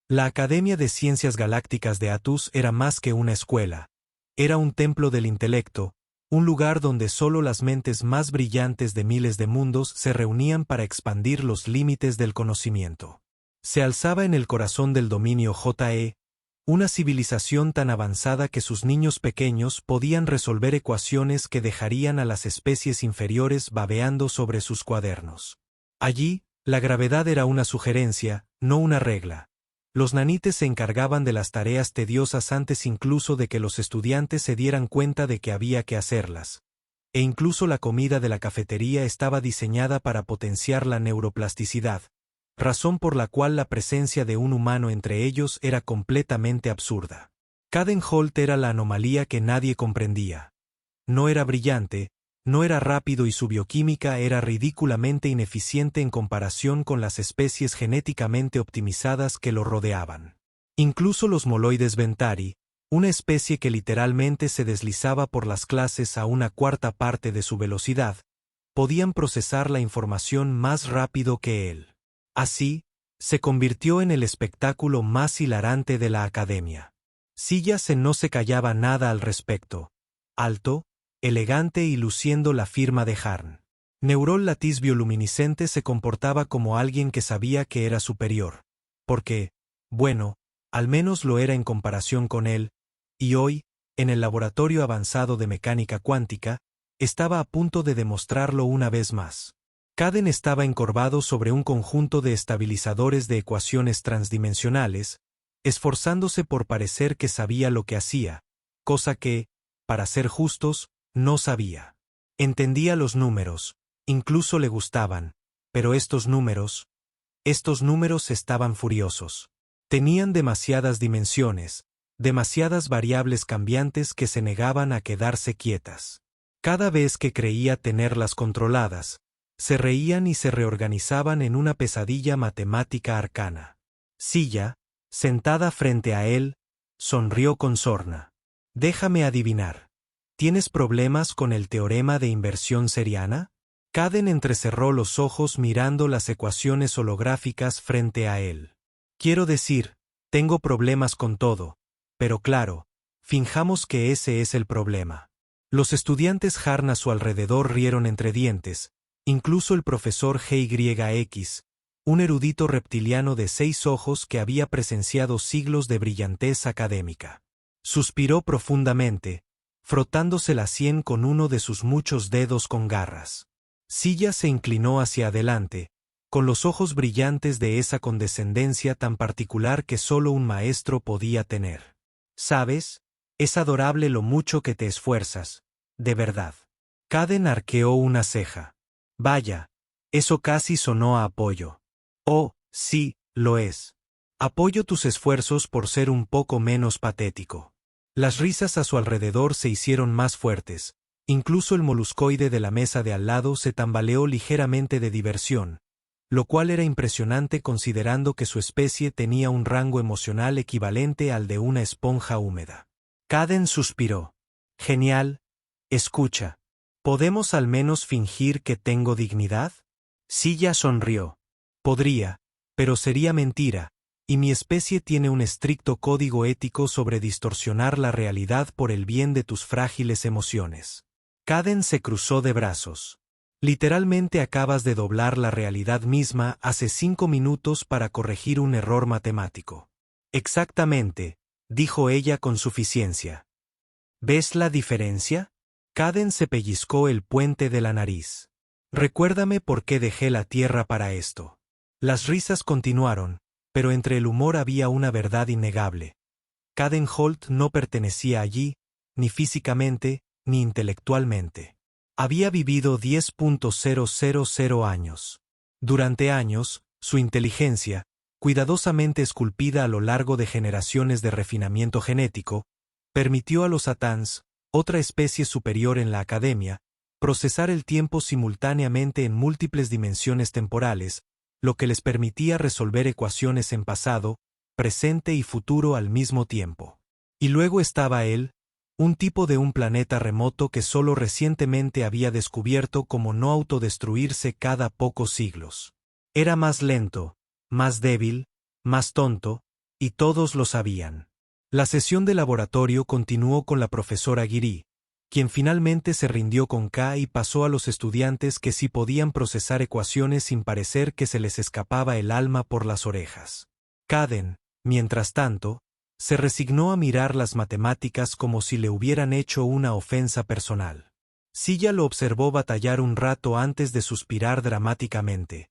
La Academia de Ciencias Galácticas de Athus era más que una escuela. Era un templo del intelecto, un lugar donde solo las mentes más brillantes de miles de mundos se reunían para expandir los límites del conocimiento. Se alzaba en el corazón del dominio JE, una civilización tan avanzada que sus niños pequeños podían resolver ecuaciones que dejarían a las especies inferiores babeando sobre sus cuadernos. Allí, la gravedad era una sugerencia, no una regla. Los nanites se encargaban de las tareas tediosas antes incluso de que los estudiantes se dieran cuenta de que había que hacerlas. E incluso la comida de la cafetería estaba diseñada para potenciar la neuroplasticidad, razón por la cual la presencia de un humano entre ellos era completamente absurda. Caden Holt era la anomalía que nadie comprendía. No era brillante, no era rápido y su bioquímica era ridículamente ineficiente en comparación con las especies genéticamente optimizadas que lo rodeaban. Incluso los moloides Ventari, una especie que literalmente se deslizaba por las clases a una cuarta parte de su velocidad, podían procesar la información más rápido que él. Así, se convirtió en el espectáculo más hilarante de la academia. Sillase no se callaba nada al respecto. Alto, elegante y luciendo la firma de Harn. Neurol Latiz bioluminiscente se comportaba como alguien que sabía que era superior. Porque, bueno, al menos lo era en comparación con él, y hoy, en el laboratorio avanzado de mecánica cuántica, estaba a punto de demostrarlo una vez más. Caden estaba encorvado sobre un conjunto de estabilizadores de ecuaciones transdimensionales, esforzándose por parecer que sabía lo que hacía, cosa que, para ser justos, no sabía. Entendía los números, incluso le gustaban, pero estos números estaban furiosos. Tenían demasiadas dimensiones, demasiadas variables cambiantes que se negaban a quedarse quietas. Cada vez que creía tenerlas controladas, se reían y se reorganizaban en una pesadilla matemática arcana. Silla, sentada frente a él, sonrió con sorna. Déjame adivinar. ¿Tienes problemas con el teorema de inversión seriana? Caden entrecerró los ojos mirando las ecuaciones holográficas frente a él. Quiero decir, tengo problemas con todo, pero claro, finjamos que ese es el problema. Los estudiantes Harn a su alrededor rieron entre dientes, incluso el profesor GYX, un erudito reptiliano de 6 ojos que había presenciado siglos de brillantez académica. Suspiró profundamente, frotándose la sien con uno de sus muchos dedos con garras. Silla se inclinó hacia adelante, con los ojos brillantes de esa condescendencia tan particular que solo un maestro podía tener. ¿Sabes? Es adorable lo mucho que te esfuerzas, de verdad. Caden arqueó una ceja. Vaya, eso casi sonó a apoyo. Oh, sí, lo es. Apoyo tus esfuerzos por ser un poco menos patético. Las risas a su alrededor se hicieron más fuertes, incluso el moluscoide de la mesa de al lado se tambaleó ligeramente de diversión, lo cual era impresionante considerando que su especie tenía un rango emocional equivalente al de una esponja húmeda. Caden suspiró. Genial. Escucha. ¿Podemos al menos fingir que tengo dignidad? Silla sonrió. Podría, pero sería mentira, y mi especie tiene un estricto código ético sobre distorsionar la realidad por el bien de tus frágiles emociones. Caden se cruzó de brazos. Literalmente acabas de doblar la realidad misma hace 5 minutos para corregir un error matemático. Exactamente, dijo ella con suficiencia. ¿Ves la diferencia? Caden se pellizcó el puente de la nariz. Recuérdame por qué dejé la Tierra para esto. Las risas continuaron, pero entre el humor había una verdad innegable. Caden Holt no pertenecía allí, ni físicamente, ni intelectualmente. Había vivido 10.000 años. Durante años, su inteligencia, cuidadosamente esculpida a lo largo de generaciones de refinamiento genético, permitió a los Atans, otra especie superior en la academia, procesar el tiempo simultáneamente en múltiples dimensiones temporales, lo que les permitía resolver ecuaciones en pasado, presente y futuro al mismo tiempo. Y luego estaba él, un tipo de un planeta remoto que solo recientemente había descubierto cómo no autodestruirse cada pocos siglos. Era más lento, más débil, más tonto, y todos lo sabían. La sesión de laboratorio continuó con la profesora Guiri, quien finalmente se rindió con K y pasó a los estudiantes que sí podían procesar ecuaciones sin parecer que se les escapaba el alma por las orejas. Caden, mientras tanto, se resignó a mirar las matemáticas como si le hubieran hecho una ofensa personal. Silla lo observó batallar un rato antes de suspirar dramáticamente.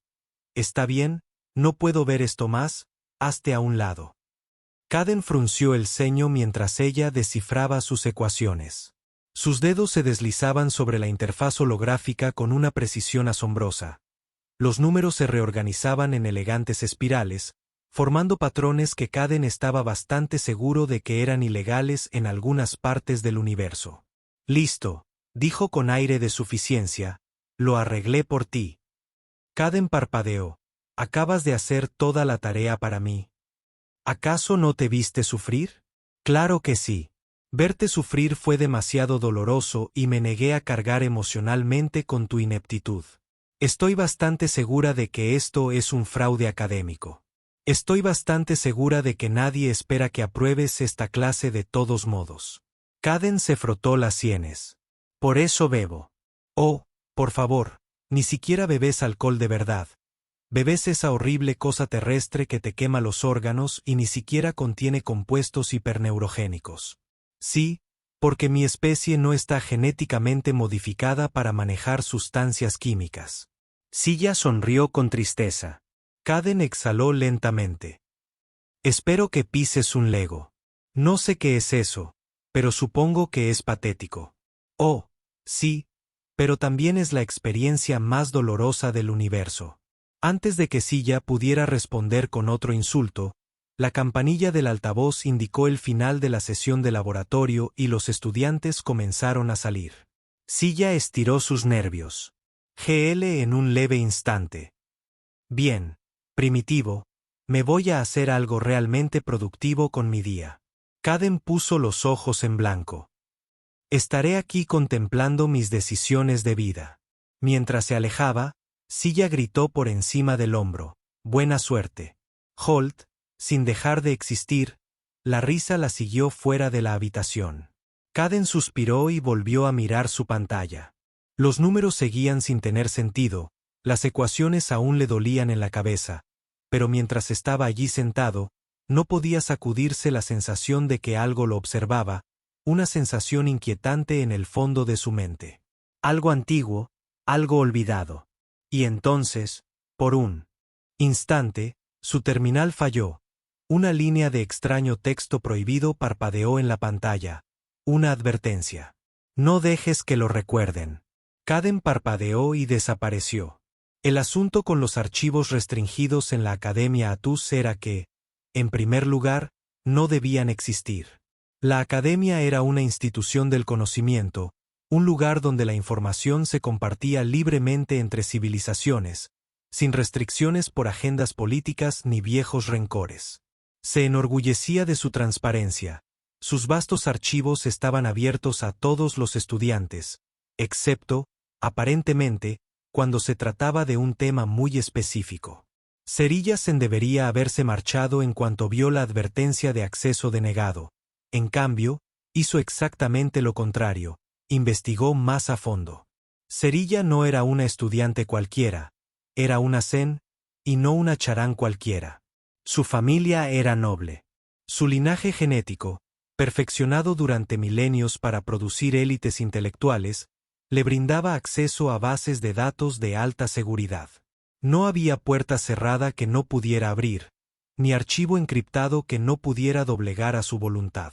«Está bien, no puedo ver esto más, hazte a un lado». Caden frunció el ceño mientras ella descifraba sus ecuaciones. Sus dedos se deslizaban sobre la interfaz holográfica con una precisión asombrosa. Los números se reorganizaban en elegantes espirales, formando patrones que Caden estaba bastante seguro de que eran ilegales en algunas partes del universo. «Listo», dijo con aire de suficiencia, «lo arreglé por ti». Caden parpadeó. «¿Acabas de hacer toda la tarea para mí? ¿Acaso no te viste sufrir?» «Claro que sí. Verte sufrir fue demasiado doloroso y me negué a cargar emocionalmente con tu ineptitud. Estoy bastante segura de que esto es un fraude académico. Estoy bastante segura de que nadie espera que apruebes esta clase de todos modos». Caden se frotó las sienes. «Por eso bebo». «Oh, por favor, ni siquiera bebes alcohol de verdad. Bebes esa horrible cosa terrestre que te quema los órganos y ni siquiera contiene compuestos hiperneurogénicos». «Sí, porque mi especie no está genéticamente modificada para manejar sustancias químicas». Silla sonrió con tristeza. Caden exhaló lentamente. «Espero que pises un Lego. No sé qué es eso, pero supongo que es patético». «Oh, sí, pero también es la experiencia más dolorosa del universo». Antes de que Silla pudiera responder con otro insulto, la campanilla del altavoz indicó el final de la sesión de laboratorio y los estudiantes comenzaron a salir. Silla estiró sus nervios. GL en un leve instante. «Bien, primitivo, me voy a hacer algo realmente productivo con mi día». Caden puso los ojos en blanco. «Estaré aquí contemplando mis decisiones de vida». Mientras se alejaba, Silla gritó por encima del hombro: «Buena suerte». Holt, sin dejar de existir, la risa la siguió fuera de la habitación. Caden suspiró y volvió a mirar su pantalla. Los números seguían sin tener sentido, las ecuaciones aún le dolían en la cabeza, pero mientras estaba allí sentado, no podía sacudirse la sensación de que algo lo observaba, una sensación inquietante en el fondo de su mente. Algo antiguo, algo olvidado. Y entonces, por un instante, su terminal falló. Una línea de extraño texto prohibido parpadeó en la pantalla. Una advertencia. «No dejes que lo recuerden». Caden parpadeó y desapareció. El asunto con los archivos restringidos en la Academia Atus era que, en primer lugar, no debían existir. La Academia era una institución del conocimiento, un lugar donde la información se compartía libremente entre civilizaciones, sin restricciones por agendas políticas ni viejos rencores. Se enorgullecía de su transparencia. Sus vastos archivos estaban abiertos a todos los estudiantes, excepto, aparentemente, cuando se trataba de un tema muy específico. Serillasen debería haberse marchado en cuanto vio la advertencia de acceso denegado. En cambio, hizo exactamente lo contrario, investigó más a fondo. Serilla no era una estudiante cualquiera, era una Zen, y no una charán cualquiera. Su familia era noble. Su linaje genético, perfeccionado durante milenios para producir élites intelectuales, le brindaba acceso a bases de datos de alta seguridad. No había puerta cerrada que no pudiera abrir, ni archivo encriptado que no pudiera doblegar a su voluntad.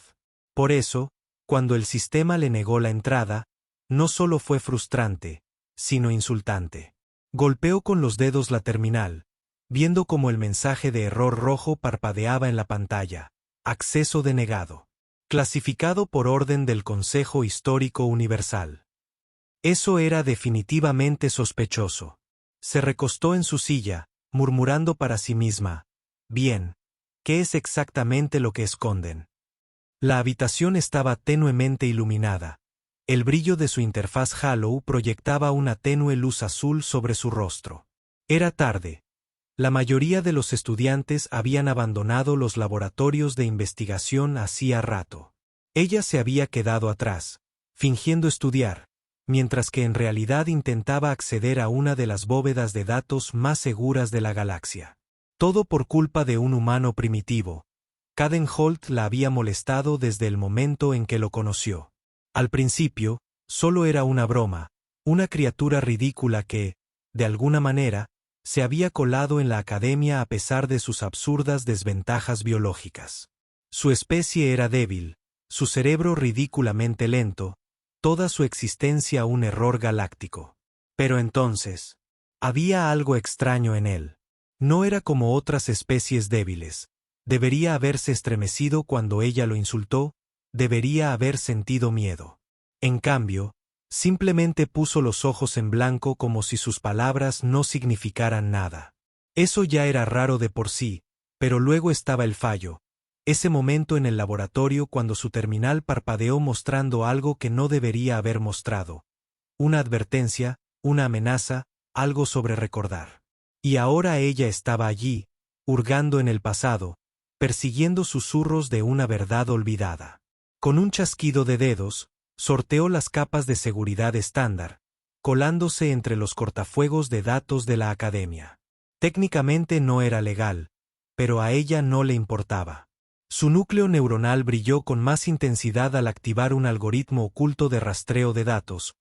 Por eso, cuando el sistema le negó la entrada, no solo fue frustrante, sino insultante. Golpeó con los dedos la terminal, viendo cómo el mensaje de error rojo parpadeaba en la pantalla. Acceso denegado. Clasificado por orden del Consejo Histórico Universal. Eso era definitivamente sospechoso. Se recostó en su silla, murmurando para sí misma: «Bien, ¿qué es exactamente lo que esconden?». La habitación estaba tenuemente iluminada. El brillo de su interfaz Halo proyectaba una tenue luz azul sobre su rostro. Era tarde. La mayoría de los estudiantes habían abandonado los laboratorios de investigación hacía rato. Ella se había quedado atrás, fingiendo estudiar, mientras que en realidad intentaba acceder a una de las bóvedas de datos más seguras de la galaxia. Todo por culpa de un humano primitivo. Cadenholt la había molestado desde el momento en que lo conoció. Al principio, solo era una broma, una criatura ridícula que, de alguna manera, se había colado en la academia a pesar de sus absurdas desventajas biológicas. Su especie era débil, su cerebro ridículamente lento, toda su existencia un error galáctico. Pero entonces, había algo extraño en él. No era como otras especies débiles. Debería haberse estremecido cuando ella lo insultó, debería haber sentido miedo. En cambio, simplemente puso los ojos en blanco como si sus palabras no significaran nada. Eso ya era raro de por sí, pero luego estaba el fallo. Ese momento en el laboratorio cuando su terminal parpadeó mostrando algo que no debería haber mostrado. Una advertencia, una amenaza, algo sobre recordar. Y ahora ella estaba allí, hurgando en el pasado, persiguiendo susurros de una verdad olvidada. Con un chasquido de dedos, sorteó las capas de seguridad estándar, colándose entre los cortafuegos de datos de la academia. Técnicamente no era legal, pero a ella no le importaba. Su núcleo neuronal brilló con más intensidad al activar un algoritmo oculto de rastreo de datos,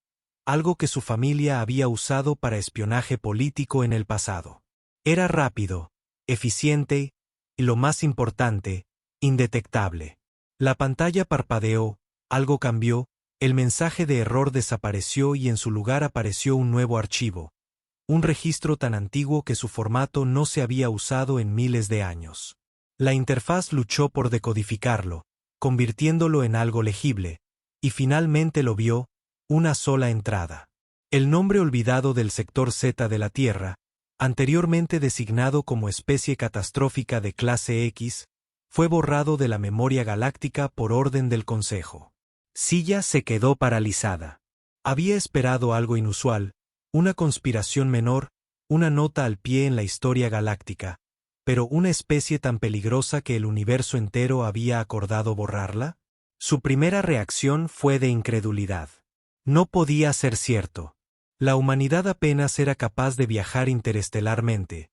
algo que su familia había usado para espionaje político en el pasado. Era rápido, eficiente, y lo más importante, indetectable. La pantalla parpadeó, algo cambió, el mensaje de error desapareció y en su lugar apareció un nuevo archivo, un registro tan antiguo que su formato no se había usado en miles de años. La interfaz luchó por decodificarlo, convirtiéndolo en algo legible, y finalmente lo vio, una sola entrada. El nombre olvidado del sector Z de la Tierra, anteriormente designado como especie catastrófica de clase X, fue borrado de la memoria galáctica por orden del Consejo. Silla se quedó paralizada. Había esperado algo inusual, una conspiración menor, una nota al pie en la historia galáctica, pero una especie tan peligrosa que el universo entero había acordado borrarla. Su primera reacción fue de incredulidad. No podía ser cierto. La humanidad apenas era capaz de viajar interestelarmente.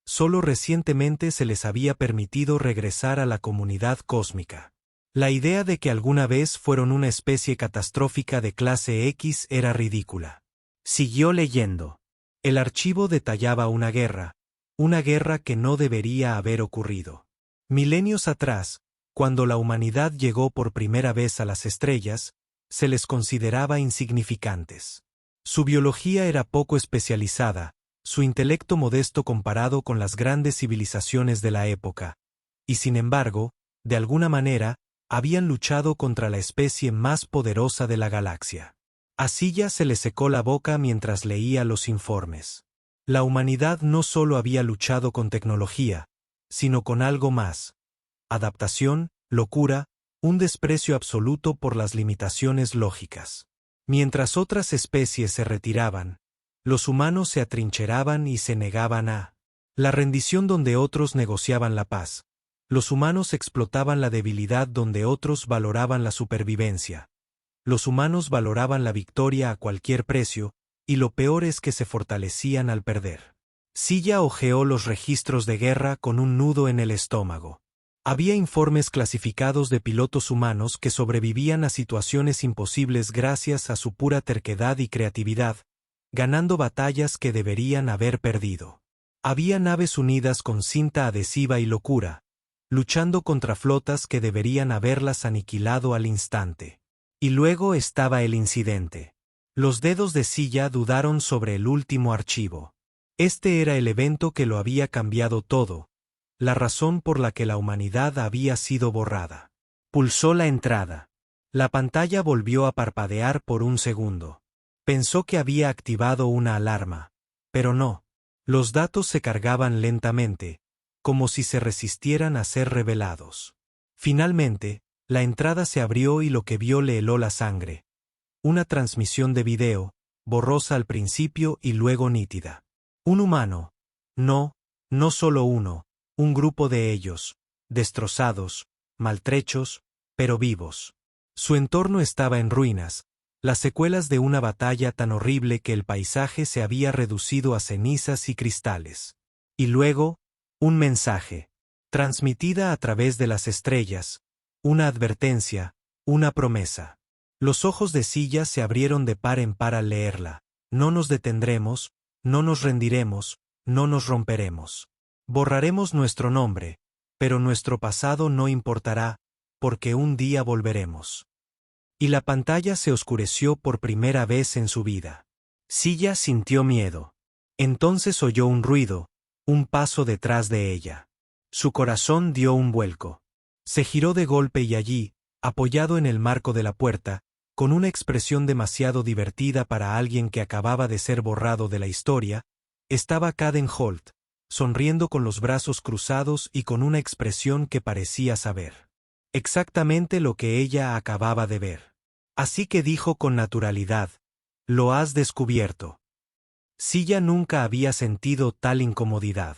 Solo recientemente se les había permitido regresar a la comunidad cósmica. La idea de que alguna vez fueron una especie catastrófica de clase X era ridícula. Siguió leyendo. El archivo detallaba una guerra que no debería haber ocurrido. Milenios atrás, cuando la humanidad llegó por primera vez a las estrellas, se les consideraba insignificantes. Su biología era poco especializada, su intelecto modesto comparado con las grandes civilizaciones de la época, y sin embargo, de alguna manera, habían luchado contra la especie más poderosa de la galaxia. A Silla se le secó la boca mientras leía los informes. La humanidad no solo había luchado con tecnología, sino con algo más. Adaptación, locura, un desprecio absoluto por las limitaciones lógicas. Mientras otras especies se retiraban, los humanos se atrincheraban y se negaban a la rendición donde otros negociaban la paz. Los humanos explotaban la debilidad donde otros valoraban la supervivencia. Los humanos valoraban la victoria a cualquier precio, y lo peor es que se fortalecían al perder. Silla hojeó los registros de guerra con un nudo en el estómago. Había informes clasificados de pilotos humanos que sobrevivían a situaciones imposibles gracias a su pura terquedad y creatividad, ganando batallas que deberían haber perdido. Había naves unidas con cinta adhesiva y locura, luchando contra flotas que deberían haberlas aniquilado al instante. Y luego estaba el incidente. Los dedos de Silla dudaron sobre el último archivo. Este era el evento que lo había cambiado todo, la razón por la que la humanidad había sido borrada. Pulsó la entrada. La pantalla volvió a parpadear por un segundo. Pensó que había activado una alarma, pero no. Los datos se cargaban lentamente, como si se resistieran a ser revelados. Finalmente, la entrada se abrió y lo que vio le heló la sangre. Una transmisión de video, borrosa al principio y luego nítida. Un humano. No, No solo uno, un grupo de ellos, destrozados, maltrechos, pero vivos. Su entorno estaba en ruinas, las secuelas de una batalla tan horrible que el paisaje se había reducido a cenizas y cristales. Y luego, un mensaje, transmitida a través de las estrellas, una advertencia, una promesa. Los ojos de Silla se abrieron de par en par al leerla. No nos detendremos, no nos rendiremos, no nos romperemos. Borraremos nuestro nombre, pero nuestro pasado no importará, porque un día volveremos. Y la pantalla se oscureció por primera vez en su vida. Silla sintió miedo. Entonces oyó un ruido, un paso detrás de ella. Su corazón dio un vuelco. Se giró de golpe y allí, apoyado en el marco de la puerta, con una expresión demasiado divertida para alguien que acababa de ser borrado de la historia, estaba Caden Holt, sonriendo con los brazos cruzados y con una expresión que parecía saber exactamente lo que ella acababa de ver. Así que dijo con naturalidad: «Lo has descubierto». Silla nunca había sentido tal incomodidad.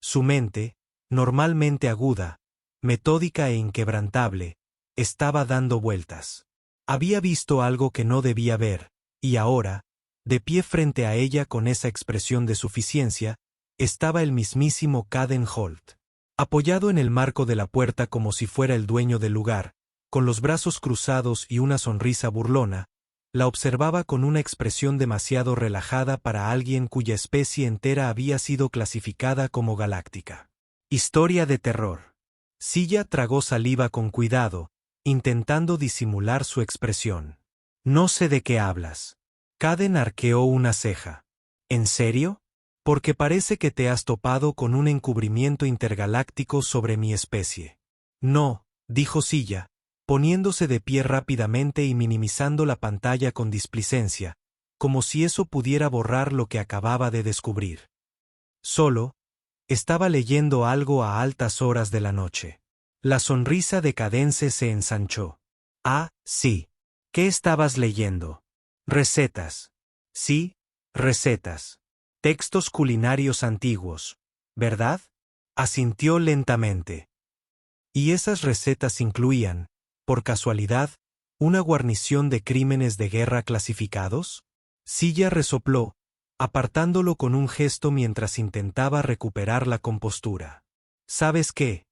Su mente, normalmente aguda, metódica e inquebrantable, estaba dando vueltas. Había visto algo que no debía ver, y ahora, de pie frente a ella con esa expresión de suficiencia, estaba el mismísimo Caden Holt. Apoyado en el marco de la puerta como si fuera el dueño del lugar, con los brazos cruzados y una sonrisa burlona, la observaba con una expresión demasiado relajada para alguien cuya especie entera había sido clasificada como galáctica. Historia de terror. Silla tragó saliva con cuidado, intentando disimular su expresión. «No sé de qué hablas». Caden arqueó una ceja. «¿En serio? Porque parece que te has topado con un encubrimiento intergaláctico sobre mi especie». «No», dijo Silla, poniéndose de pie rápidamente y minimizando la pantalla con displicencia, como si eso pudiera borrar lo que acababa de descubrir. «Solo, estaba leyendo algo a altas horas de la noche». La sonrisa de Cadence se ensanchó. «Ah, sí. ¿Qué estabas leyendo?» «Recetas». «Sí, recetas. Textos culinarios antiguos, ¿verdad?», asintió lentamente. «Y esas recetas incluían, por casualidad, una guarnición de crímenes de guerra clasificados?» Silla resopló, apartándolo con un gesto mientras intentaba recuperar la compostura. «¿Sabes qué?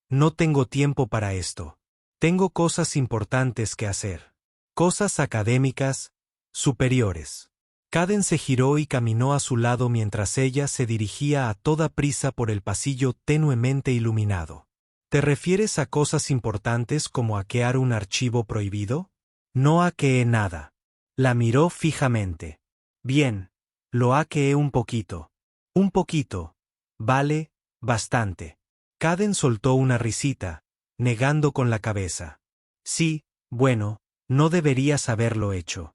No tengo tiempo para esto. Tengo cosas importantes que hacer. Cosas académicas, superiores». Caden se giró y caminó a su lado mientras ella se dirigía a toda prisa por el pasillo tenuemente iluminado. ¿Te refieres a cosas importantes como hackear un archivo prohibido? No hackeé nada. La miró fijamente. Bien, lo hackeé un poquito. Un poquito. Vale, bastante. Caden soltó una risita, negando con la cabeza. Sí, bueno, no deberías haberlo hecho.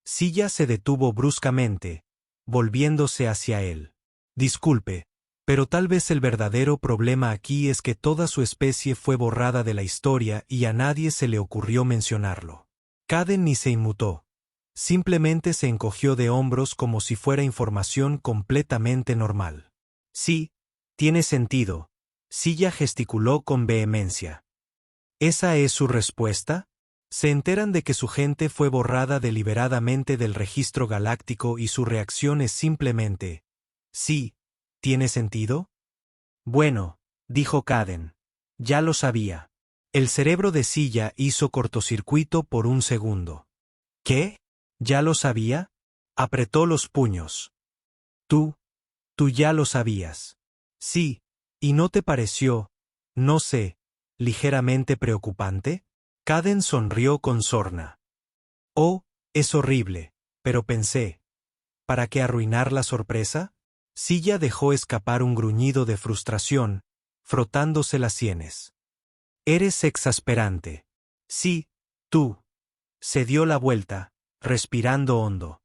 Silla se detuvo bruscamente, volviéndose hacia él. Disculpe, pero tal vez el verdadero problema aquí es que toda su especie fue borrada de la historia y a nadie se le ocurrió mencionarlo. Caden ni se inmutó. Simplemente se encogió de hombros como si fuera información completamente normal. Sí, tiene sentido. Silla gesticuló con vehemencia. ¿Esa es su respuesta? Se enteran de que su gente fue borrada deliberadamente del registro galáctico y su reacción es simplemente: «Sí, ¿tiene sentido?». «Bueno», dijo Caden. «Ya lo sabía». El cerebro de Silla hizo cortocircuito por un segundo. «¿Qué? ¿Ya lo sabía?». Apretó los puños. Tú ya lo sabías». «Sí, ¿y no te pareció, no sé, ligeramente preocupante?». Caden sonrió con sorna. «Oh, es horrible, pero pensé, ¿para qué arruinar la sorpresa?». Silla dejó escapar un gruñido de frustración, frotándose las sienes. «Eres exasperante». «Sí, tú». Se dio la vuelta, respirando hondo.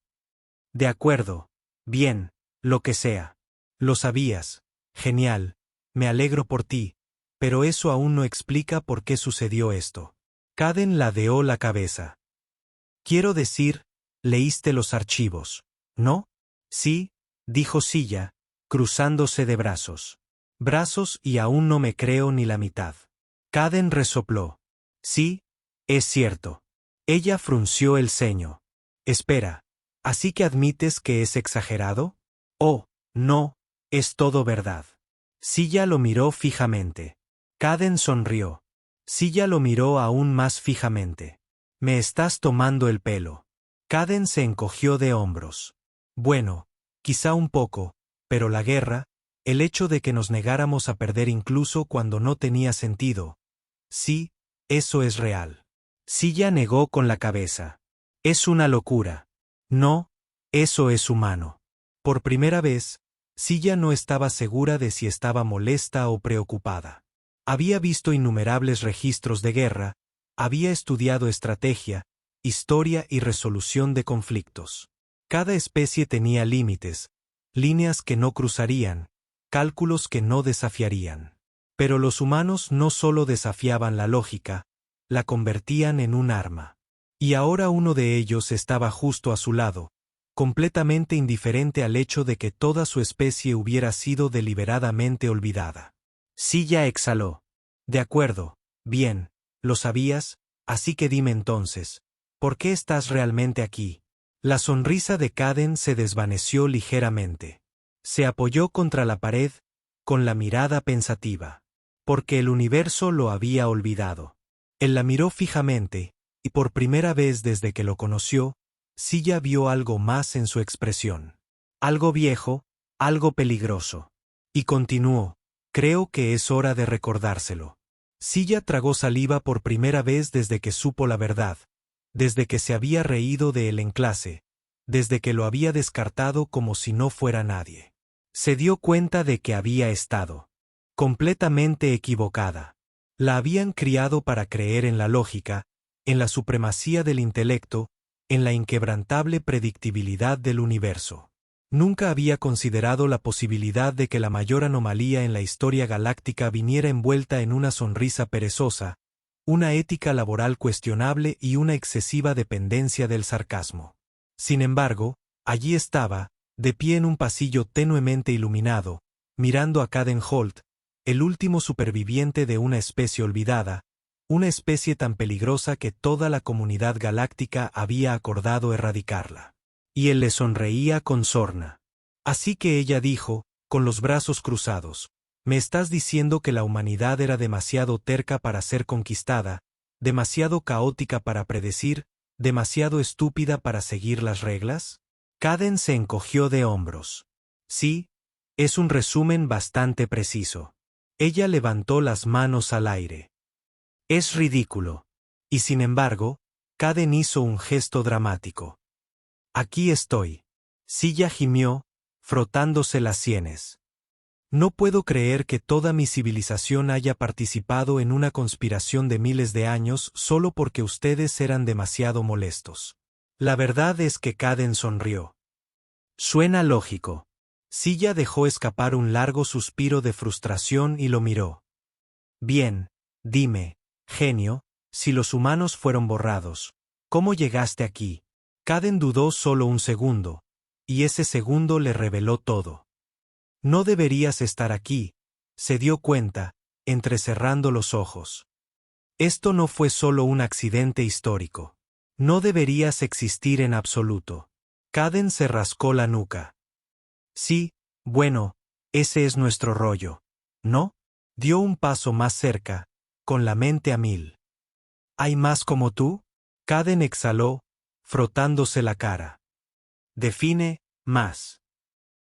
«De acuerdo, bien, lo que sea. Lo sabías. Genial, me alegro por ti, pero eso aún no explica por qué sucedió esto». Caden ladeó la cabeza. «Quiero decir, leíste los archivos, ¿no?». «Sí», dijo Silla, cruzándose de brazos. brazos y aún no me creo ni la mitad. Caden resopló. Sí, es cierto. Ella frunció el ceño. Espera, ¿así que admites que es exagerado? Oh, no, es todo verdad. Silla lo miró fijamente. Caden sonrió. Silla lo miró aún más fijamente. Me estás tomando el pelo. Caden se encogió de hombros. Bueno, quizá un poco, pero la guerra, el hecho de que nos negáramos a perder incluso cuando no tenía sentido. Sí, eso es real. Silla negó con la cabeza. Es una locura. No, eso es humano. Por primera vez, Silla no estaba segura de si estaba molesta o preocupada. Había visto innumerables registros de guerra, había estudiado estrategia, historia y resolución de conflictos. Cada especie tenía límites, líneas que no cruzarían, cálculos que no desafiarían. Pero los humanos no solo desafiaban la lógica, la convertían en un arma. Y ahora uno de ellos estaba justo a su lado, completamente indiferente al hecho de que toda su especie hubiera sido deliberadamente olvidada. Silla exhaló. De acuerdo, bien, lo sabías, así que dime entonces, ¿por qué estás realmente aquí? La sonrisa de Caden se desvaneció ligeramente. Se apoyó contra la pared, con la mirada pensativa. Porque el universo lo había olvidado. Él la miró fijamente, y por primera vez desde que lo conoció, Silla vio algo más en su expresión. Algo viejo, algo peligroso. Y continuó, creo que es hora de recordárselo. Silla tragó saliva por primera vez desde que supo la verdad, desde que se había reído de él en clase, desde que lo había descartado como si no fuera nadie. Se dio cuenta de que había estado completamente equivocada. La habían criado para creer en la lógica, en la supremacía del intelecto, en la inquebrantable predictibilidad del universo. Nunca había considerado la posibilidad de que la mayor anomalía en la historia galáctica viniera envuelta en una sonrisa perezosa, una ética laboral cuestionable y una excesiva dependencia del sarcasmo. Sin embargo, allí estaba, de pie en un pasillo tenuemente iluminado, mirando a Caden Holt, el último superviviente de una especie olvidada, una especie tan peligrosa que toda la comunidad galáctica había acordado erradicarla. Y él le sonreía con sorna. Así que ella dijo, con los brazos cruzados, ¿me estás diciendo que la humanidad era demasiado terca para ser conquistada, demasiado caótica para predecir, demasiado estúpida para seguir las reglas? Caden se encogió de hombros. Sí, es un resumen bastante preciso. Ella levantó las manos al aire. Es ridículo. Y sin embargo, Caden hizo un gesto dramático. Aquí estoy. Silla gimió, frotándose las sienes. No puedo creer que toda mi civilización haya participado en una conspiración de miles de años solo porque ustedes eran demasiado molestos. La verdad es que Caden sonrió. Suena lógico. Silla dejó escapar un largo suspiro de frustración y lo miró. Bien, dime, genio, si los humanos fueron borrados, ¿cómo llegaste aquí? Caden dudó solo un segundo, y ese segundo le reveló todo. No deberías estar aquí, se dio cuenta, entrecerrando los ojos. Esto no fue solo un accidente histórico. No deberías existir en absoluto. Caden se rascó la nuca. Sí, bueno, ese es nuestro rollo, ¿no? Dio un paso más cerca, con la mente a mil. ¿Hay más como tú? Caden exhaló, frotándose la cara. Define, más.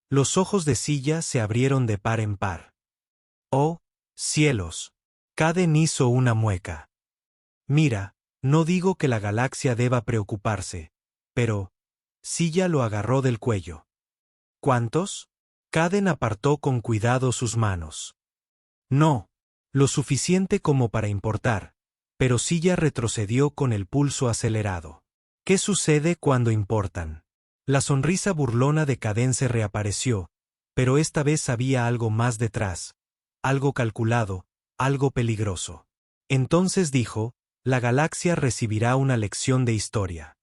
Los ojos de Silla se abrieron de par en par. Oh, cielos. Caden hizo una mueca. Mira, no digo que la galaxia deba preocuparse, pero... Silla lo agarró del cuello. ¿Cuántos? Caden apartó con cuidado sus manos. No, lo suficiente como para importar, pero Silla retrocedió con el pulso acelerado. ¿Qué sucede cuando importan? La sonrisa burlona de Caden se reapareció, pero esta vez había algo más detrás, algo calculado, algo peligroso. Entonces dijo, la galaxia recibirá una lección de historia.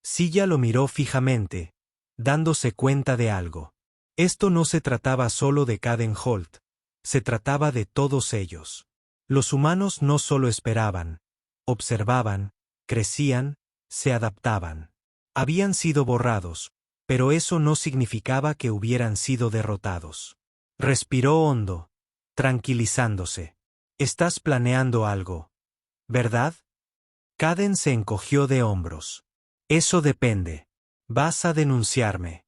Silla lo miró fijamente, dándose cuenta de algo. Esto no se trataba solo de Caden Holt, Se trataba de todos ellos. Los humanos no solo esperaban, observaban, crecían, se adaptaban. Habían sido borrados, pero eso no significaba que hubieran sido derrotados. Respiró hondo, tranquilizándose. Estás planeando algo, ¿verdad? Caden se encogió de hombros. Eso depende. ¿Vas a denunciarme?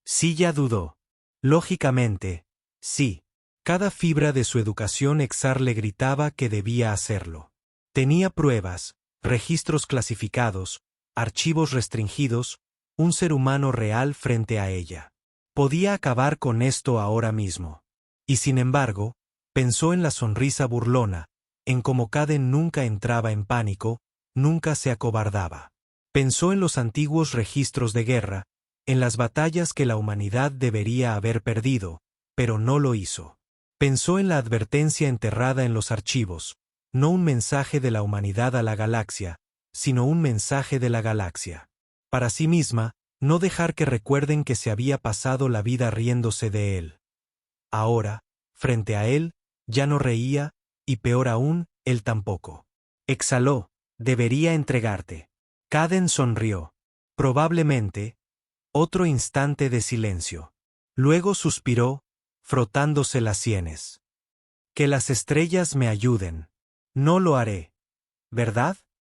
Silla dudó. Lógicamente, sí. Cada fibra de su educación Exar le gritaba que debía hacerlo. Tenía pruebas, registros clasificados, archivos restringidos, un ser humano real frente a ella. Podía acabar con esto ahora mismo. Y sin embargo, pensó en la sonrisa burlona, en cómo Caden nunca entraba en pánico, nunca se acobardaba. Pensó en los antiguos registros de guerra, en las batallas que la humanidad debería haber perdido, pero no lo hizo. Pensó en la advertencia enterrada en los archivos, no un mensaje de la humanidad a la galaxia, sino un mensaje de la galaxia. Para sí misma, no dejar que recuerden que se había pasado la vida riéndose de él. Ahora, frente a él, ya no reía, y peor aún, él tampoco. Exhaló. Debería entregarte. Caden sonrió. Probablemente. Otro instante de silencio. Luego suspiró, frotándose las sienes. Que las estrellas me ayuden. No lo haré. ¿Verdad?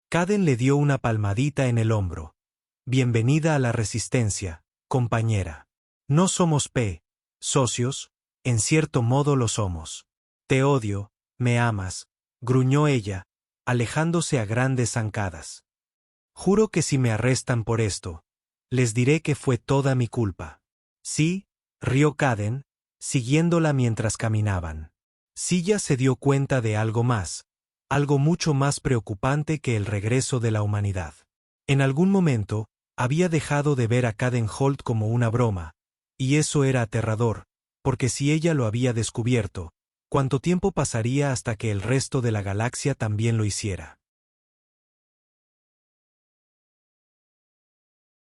Caden le dio una palmadita en el hombro. Bienvenida a la resistencia, compañera. No somos socios, en cierto modo lo somos. Te odio, me amas, gruñó ella, alejándose a grandes zancadas. Juro que si me arrestan por esto, les diré que fue toda mi culpa. Sí, rió Caden, siguiéndola mientras caminaban. Silla se dio cuenta de algo más, algo mucho más preocupante que el regreso de la humanidad. En algún momento, había dejado de ver a Caden Holt como una broma, y eso era aterrador, porque si ella lo había descubierto, ¿cuánto tiempo pasaría hasta que el resto de la galaxia también lo hiciera?